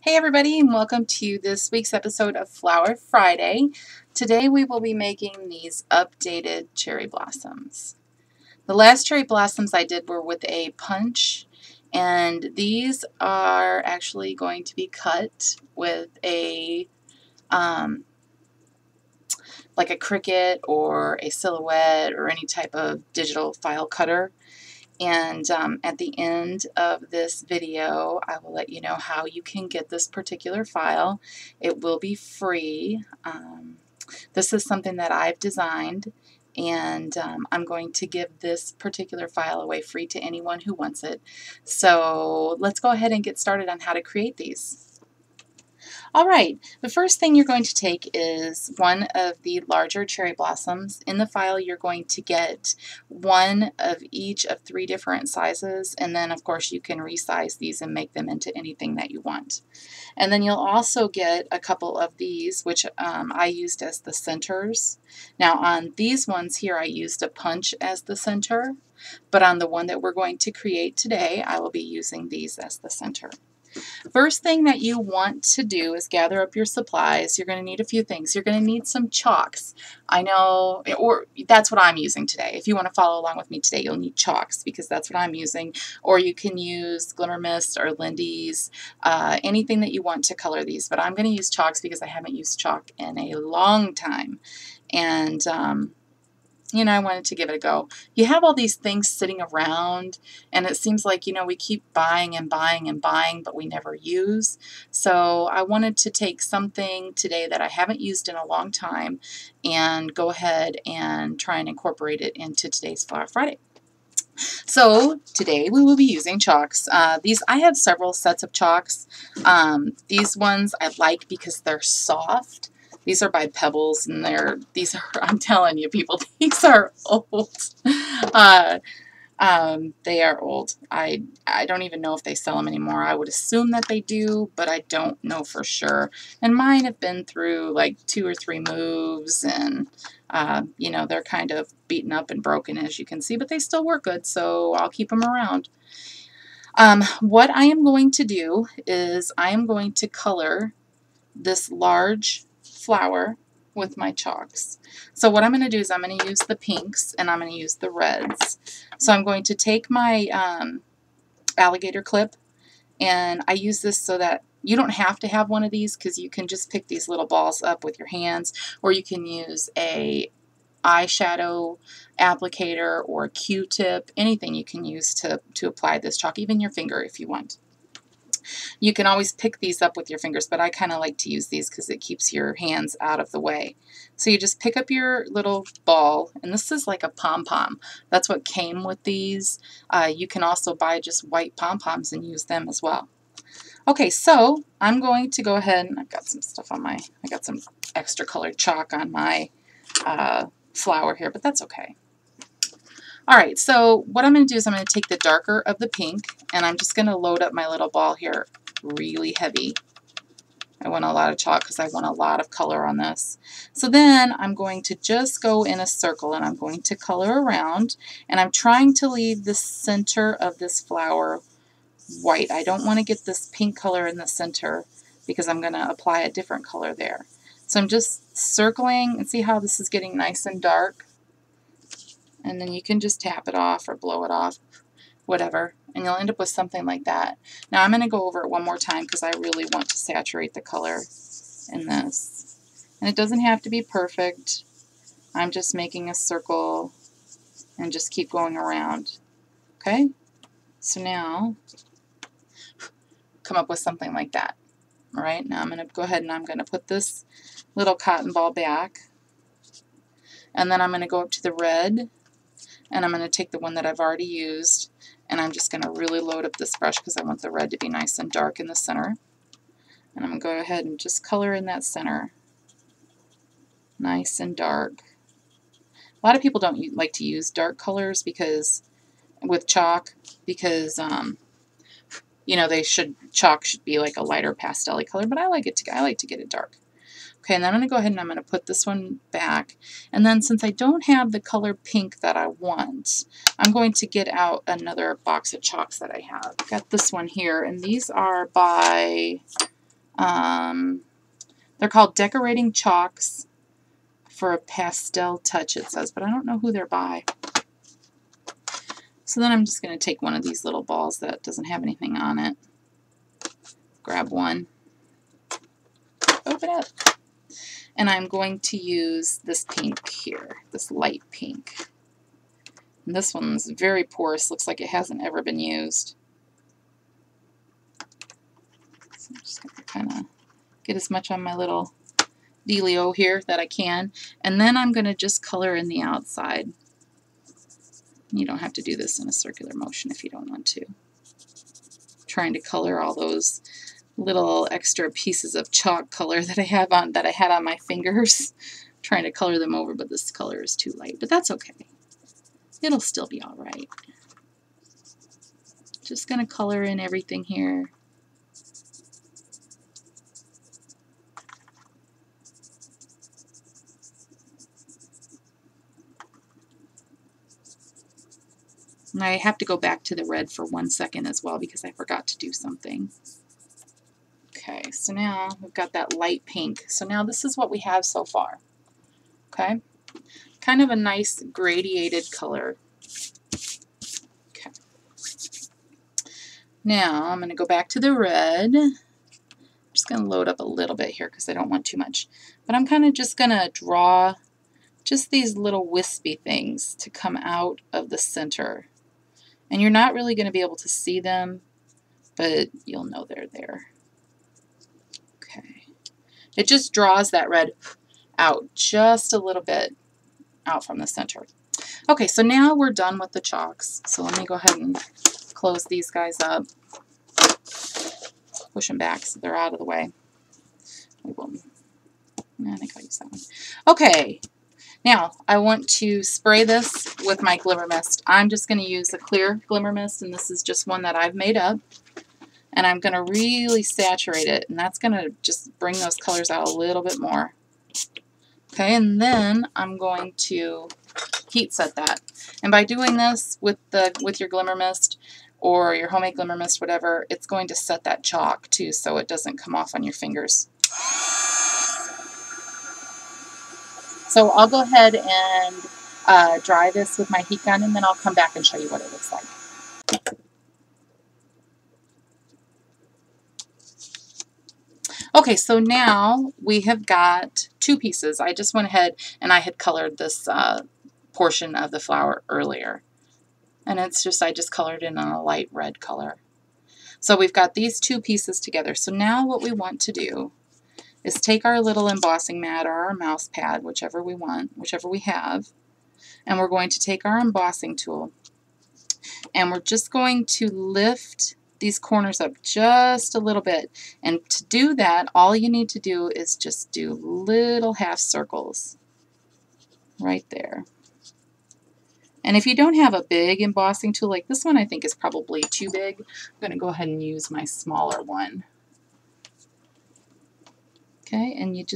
Hey everybody, and welcome to this week's episode of Flower Friday. Today we will be making these updated cherry blossoms. The last cherry blossoms I did were with a punch, and these are actually going to be cut with a like a Cricut or a Silhouette or any type of digital file cutter. And at the end of this video, I will let you know how you can get this particular file. It will be free. This is something that I've designed, and I'm going to give this particular file away free to anyone who wants it. So let's go ahead and get started on how to create these. All right, the first thing you're going to take is one of the larger cherry blossoms. In the file, you're going to get one of each of 3 different sizes, and then of course you can resize these and make them into anything that you want. And then you'll also get a couple of these, which I used as the centers. Now on these ones here, I used a punch as the center, but on the one that we're going to create today, I will be using these as the center. First thing that you want to do is gather up your supplies. You're going to need a few things. You're going to need some chalks. I know, or that's what I'm using today. If you want to follow along with me today, you'll need chalks because that's what I'm using. Or you can use Glimmer Mist or Lindy's, anything that you want to color these. But I'm going to use chalks because I haven't used chalk in a long time. And you know, I wanted to give it a go. You have all these things sitting around, and it seems like, you know, we keep buying and buying and buying, but we never use. So I wanted to take something today that I haven't used in a long time and go ahead and try and incorporate it into today's Flower Friday. So today we will be using chalks. I have several sets of chalks. These ones I like because they're soft. These are by Pebbles, and I'm telling you people, these are old. They are old. I don't even know if they sell them anymore. I would assume that they do, but I don't know for sure. And mine have been through like 2 or 3 moves, and you know, they're kind of beaten up and broken, as you can see, but they still work good, so I'll keep them around. What I am going to do is I am going to color this large flower with my chalks. So what I'm going to do is I'm going to use the pinks and I'm going to use the reds. So I'm going to take my alligator clip, and I use this so that you don't have to have one of these because you can just pick these little balls up with your hands, or you can use a eyeshadow applicator or a Q-tip, anything you can use to apply this chalk, even your finger if you want. You can always pick these up with your fingers, but I kind of like to use these because it keeps your hands out of the way. So you just pick up your little ball, and this is like a pom-pom. That's what came with these. You can also buy just white pom-poms and use them as well. Okay, so I'm going to go ahead, and I've got some stuff on I got some extra colored chalk on my flower here, but that's okay. All right, so what I'm going to do is I'm going to take the darker of the pink, and I'm just going to load up my little ball here really heavy. I want a lot of chalk because I want a lot of color on this. So then I'm going to just go in a circle, and I'm going to color around, and I'm trying to leave the center of this flower white. I don't want to get this pink color in the center because I'm going to apply a different color there. So I'm just circling, and see how this is getting nice and dark? And then you can just tap it off or blow it off, whatever, and you'll end up with something like that. Now I'm going to go over it one more time because I really want to saturate the color in this. And it doesn't have to be perfect. I'm just making a circle and just keep going around. Okay? So now, come up with something like that. All right, now I'm going to go ahead and I'm going to put this little cotton ball back. And then I'm going to go up to the red. And I'm going to take the one that I've already used, and I'm just going to really load up this brush because I want the red to be nice and dark in the center. And I'm going to go ahead and just color in that center. Nice and dark. A lot of people don't like to use dark colors with chalk because, you know, chalk should be like a lighter pastel-y color, but I like to get it dark. Okay, and then I'm going to go ahead and I'm going to put this one back. And then since I don't have the color pink that I want, I'm going to get out another box of chalks that I have. I've got this one here, and these are by They're called Decorating Chalks for a Pastel Touch, it says, but I don't know who they're by. So then I'm just going to take one of these little balls that doesn't have anything on it. Grab one. Open up. And I'm going to use this pink here, this light pink. And this one's very porous. Looks like it hasn't ever been used. So I'm just going to kind of get as much on my little dealio here that I can. And then I'm going to just color in the outside. You don't have to do this in a circular motion if you don't want to. I'm trying to color all those little extra pieces of chalk color that I had on my fingers. I'm trying to color them over, but this color is too light. But that's okay. It'll still be all right. Just going to color in everything here. And I have to go back to the red for 1 second as well because I forgot to do something. Okay, so now we've got that light pink. So now this is what we have so far. Okay, kind of a nice gradiated color. Okay. Now I'm going to go back to the red. I'm just going to load up a little bit here because I don't want too much. But I'm kind of just going to draw just these little wispy things to come out of the center. And you're not really going to be able to see them, but you'll know they're there. Okay. It just draws that red out just a little bit out from the center. Okay, so now we're done with the chalks. So let me go ahead and close these guys up. Push them back so they're out of the way. We will. I think I'll use that one. Okay. Now, I want to spray this with my Glimmer Mist. I'm just going to use a clear Glimmer Mist, and this is just one that I've made up. And I'm going to really saturate it, and that's going to just bring those colors out a little bit more. Okay, and then I'm going to heat set that. And by doing this with your Glimmer Mist or your homemade Glimmer Mist, whatever, it's going to set that chalk too so it doesn't come off on your fingers. So I'll go ahead and dry this with my heat gun, and then I'll come back and show you what it looks like. Okay, so now we have got 2 pieces. I just went ahead and I had colored this portion of the flower earlier. And it's just, I just colored it in a light red color. So we've got these 2 pieces together. So now what we want to do is take our little embossing mat or our mouse pad, whichever we want, whichever we have, and we're going to take our embossing tool and we're just going to lift these corners up just a little bit. And to do that, all you need to do is just do little half circles right there. And if you don't have a big embossing tool like this one, I think is probably too big. I'm going to go ahead and use my smaller one. Okay, and you're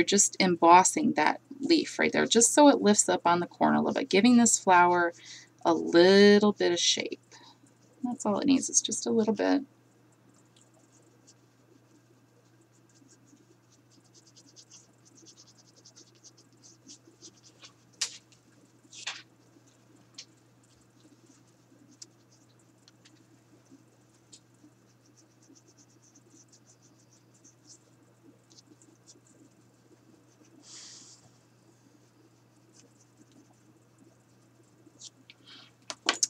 just embossing that leaf right there, just so it lifts up on the corner a little bit, giving this flower a little bit of shape. That's all it needs, is just a little bit.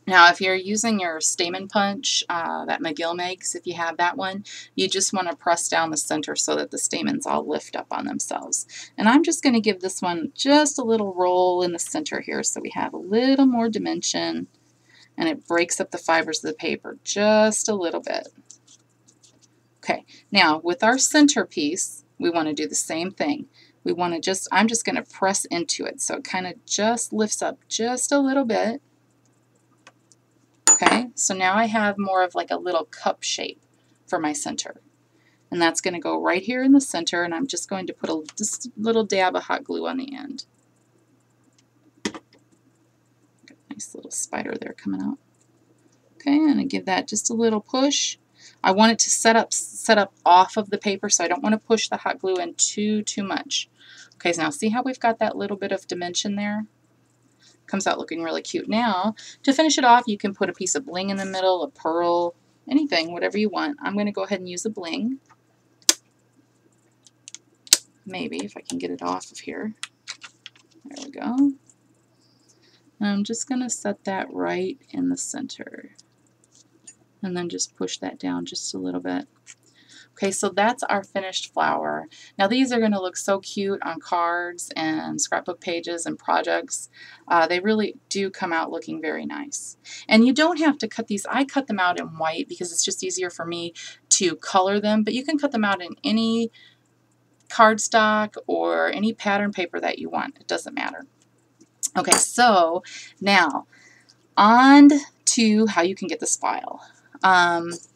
Now, if you're using your stamen punch that McGill makes, if you have that one, you just want to press down the center so that the stamens all lift up on themselves. And I'm just going to give this one just a little roll in the center here so we have a little more dimension, and it breaks up the fibers of the paper just a little bit. Okay, now with our centerpiece, we want to do the same thing. We want to I'm just going to press into it so it kind of just lifts up just a little bit. Okay, so now I have more of like a little cup shape for my center. And that's going to go right here in the center, and I'm just going to put just a little dab of hot glue on the end. Got a nice little spider there coming out. Okay, I'm going to give that just a little push. I want it to set up off of the paper, so I don't want to push the hot glue in too much. Okay, so now see how we've got that little bit of dimension there? Comes out looking really cute. Now, to finish it off, you can put a piece of bling in the middle, a pearl, anything, whatever you want. I'm going to go ahead and use a bling. Maybe, if I can get it off of here. There we go. And I'm just going to set that right in the center. And then just push that down just a little bit. Okay, so that's our finished flower. Now these are going to look so cute on cards and scrapbook pages and projects. They really do come out looking very nice. And you don't have to cut these. I cut them out in white because it's just easier for me to color them, but you can cut them out in any cardstock or any pattern paper that you want. It doesn't matter. Okay, so now on to how you can get this file.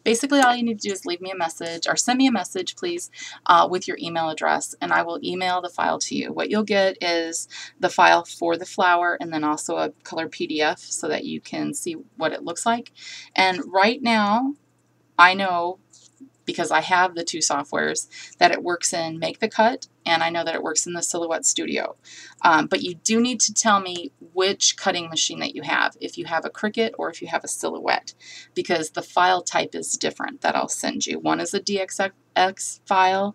Basically all you need to do is leave me a message, or send me a message please, with your email address, and I will email the file to you. What you'll get is the file for the flower and then also a colored PDF so that you can see what it looks like. And right now I know, because I have the two softwares, that it works in Make the Cut, and I know that it works in the Silhouette Studio. But you do need to tell me which cutting machine that you have, if you have a Cricut or if you have a Silhouette, because the file type is different that I'll send you. One is a DXX file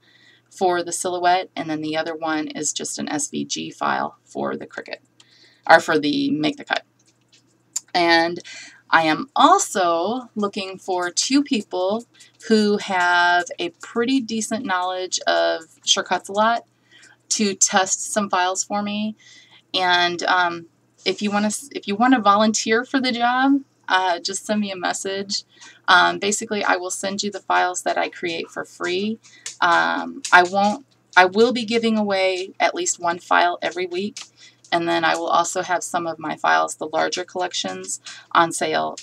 for the Silhouette, and then the other one is just an SVG file for the Cricut, or for the Make the Cut. And I am also looking for 2 people who have a pretty decent knowledge of Sure Cuts a Lot to test some files for me. And if you want to volunteer for the job, just send me a message. Basically, I will send you the files that I create for free. I will be giving away at least 1 file every week. And then I will also have some of my files, the larger collections, on sale,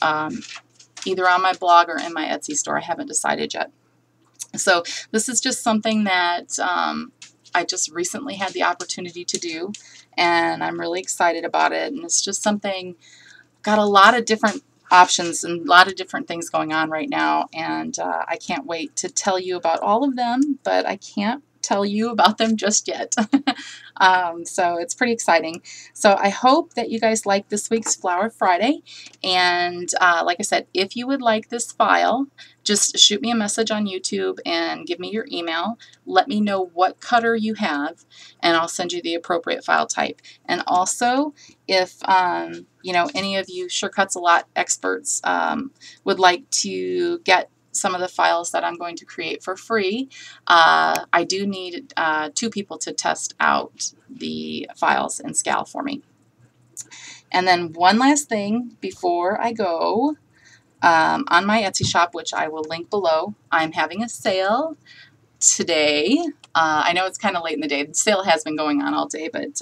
either on my blog or in my Etsy store. I haven't decided yet. So this is just something that I just recently had the opportunity to do, and I'm really excited about it. And it's just something, got a lot of different options and a lot of different things going on right now, and I can't wait to tell you about all of them, but I can't tell you about them just yet. So it's pretty exciting. So I hope that you guys like this week's Flower Friday, and like I said, if you would like this file, just shoot me a message on YouTube and give me your email. Let me know what cutter you have, and I'll send you the appropriate file type. And also, if you know, any of you Sure Cuts a Lot experts would like to get some of the files that I'm going to create for free, I do need 2 people to test out the files in Scal for me. And then one last thing before I go, on my Etsy shop, which I will link below, I'm having a sale today. I know it's kind of late in the day. The sale has been going on all day, but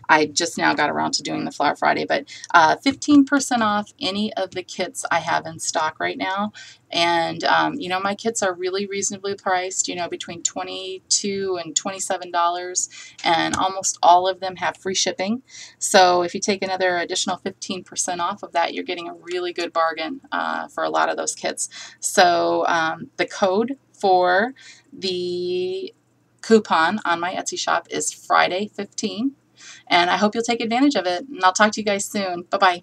I just now got around to doing the Flower Friday, but 15% off any of the kits I have in stock right now. And, you know, my kits are really reasonably priced, you know, between $22 and $27, and almost all of them have free shipping. So if you take another additional 15% off of that, you're getting a really good bargain for a lot of those kits. So the code for the coupon on my Etsy shop is Friday15. And I hope you'll take advantage of it. And I'll talk to you guys soon. Bye-bye.